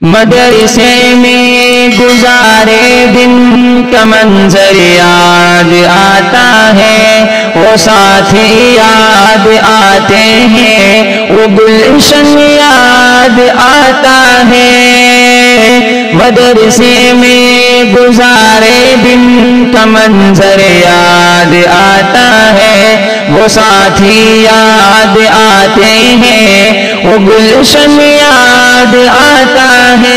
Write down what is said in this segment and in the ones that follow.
مدرسے میں گزارے دن کا منظر یاد آتا ہے، وہ ساتھی یاد آتے ہیں، وہ گلشن یاد آتا ہے۔ مدرسے میں گزارے دن کا منظر یاد آتا ہے، وہ ساتھی یاد آتے ہیں، وہ گلشن یاد آتا ہے۔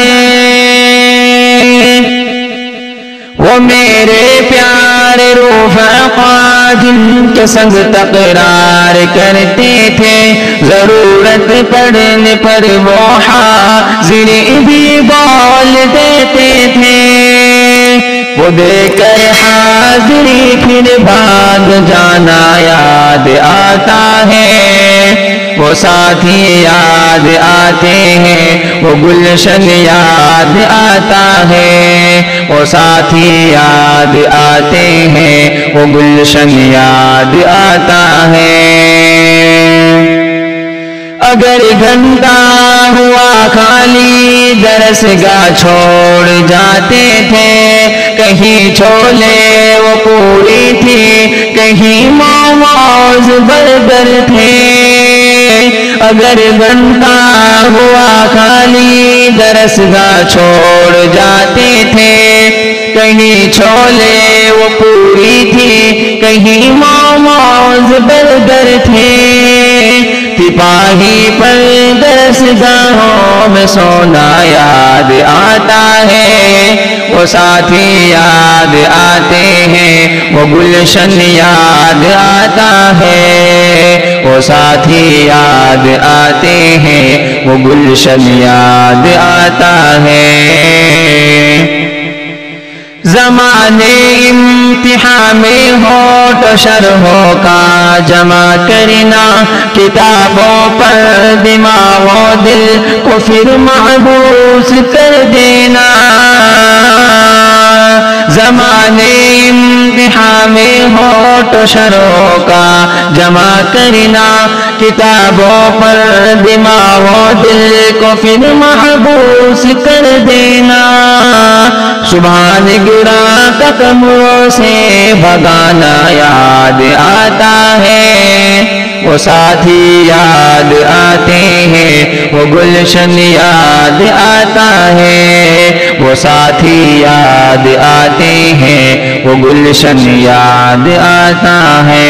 وہ میرے پیارے رفقا جن کے سنگ تقرار کرتے تھے، ضرورت پڑنے پر وہ حاضر بھی بول دیتے تھے۔ وہ دے کر حاضری پھر بھاگ جانا یاد آتا ہے، وہ ساتھی یاد آتے ہیں، وہ گلشن یاد آتا ہے، وہ ساتھی یاد آتے ہیں، وہ گلشن یاد آتا ہے۔ اگر گھنٹہ ہوا خالی درس گاہ چھوڑ جاتے تھے، کہیں چھولے وہ پوری تھی، کہیں موموز برگر تھے۔ اگر گھنٹہ ہوا خالی درس گاہ چھوڑ جاتے تھے، کہیں چھولے وہ پوری تھی، کہیں موموز برگر تھے۔ سپاہی پر درس گاہوں میں سونا یاد آتا ہے، وہ ساتھی یاد آتے ہیں، وہ گلشن یاد آتا ہے، وہ ساتھی یاد آتے ہیں، وہ گلشن یاد آتا ہے۔ زمانے امتحان میں ہوٹ و شرحوں کا جمع کرنا، کتابوں پر دماغ و دل کو پھر محبوس کر دینا۔ زمانے امتحان میں ہوٹ و شرحوں کا جمع کرنا، کتابوں پر دماغ و دل کو پھر محبوس کر دینا۔ سبحان گراں کا کمروں سے بھگانا یاد آتا ہے، وہ ساتھی یاد آتے ہیں، وہ گلشن یاد آتا ہے، وہ ساتھی یاد آتے ہیں، وہ گلشن یاد آتا ہے۔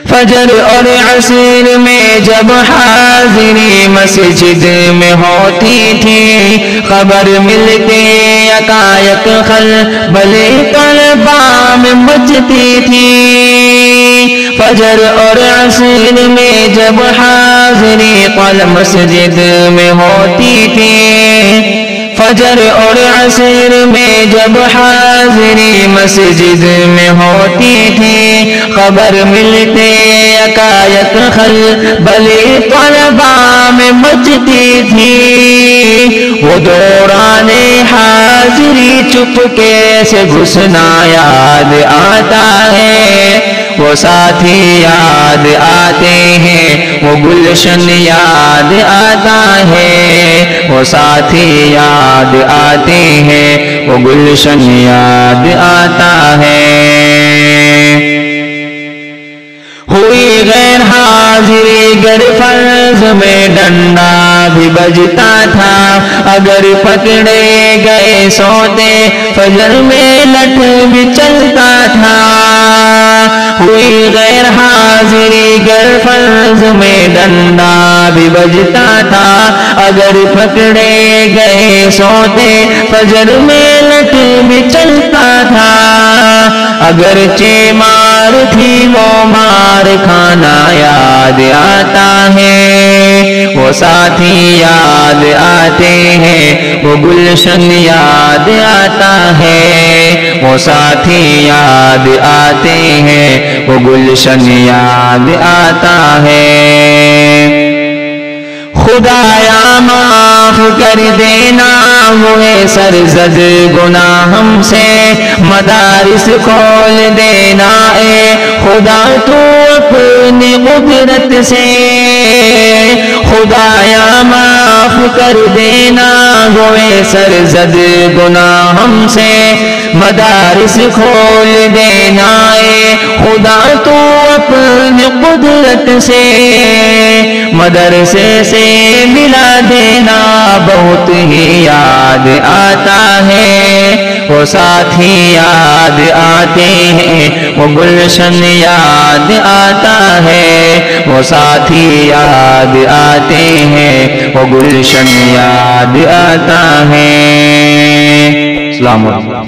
فجر اور عصر میں جب حاضری مسجد میں ہوتی تھی، خبر ملتے یکایک خلبلِ طلباء میں مچتی تھی۔ فجر اور عصر میں جب حاضری مسجد میں ہوتی تھی، فجر اور عصر میں جب حاضری مسجد میں ہوتی تھی، خبر ملتے یکایک خلبلِ طلباء میں مچتی تھی۔ وہ دوران حاضری چپکے سے گھسنا یاد آتا ہے، وہ ساتھی یاد آتے ہیں، وہ گلشن یاد آتا ہے، وہ ساتھی یاد آتے ہیں، وہ گلشن یاد آتا ہے۔ ہوئی غیر حاضری گر فرض میں ڈنڈا بھی بجتا تھا، اگر پکڑے گئے سوتے فجر میں لٹ بھی چلتا تھا۔ ہوئی غیر حاضری گر فرض میں ڈنڈا بھی بجتا تھا، اگر پکڑے گئے سوتے فجر میں لٹ بھی چلتا تھا۔ اگرچہ مار تھی وہ مار کھانا یاد آتا ہے، وہ ساتھی یاد آتے ہیں، وہ گلشن یاد آتا ہے، وہ ساتھی یاد آتے ہیں، وہ گلشن یاد آتا ہے۔ خدایا معاف کر دینا ہوئے سرزد گناہ ہم سے، مدارس کھول دینا اے خدا تو اپنی قدرت سے۔ خدایا معاف کر دینا ہوئے سرزد گناہ ہم سے مدارس کھول دینا اے خدا تو اپنی قدرت سے مدرسے سے ملا دینا بہت ہی یاد آتا ہے وہ ساتھی یاد آتے ہیں وہ گلشن یاد آتا ہے وہ ساتھی یاد آتے ہیں وہ گلشن یاد آتا ہے. السلام علیکم.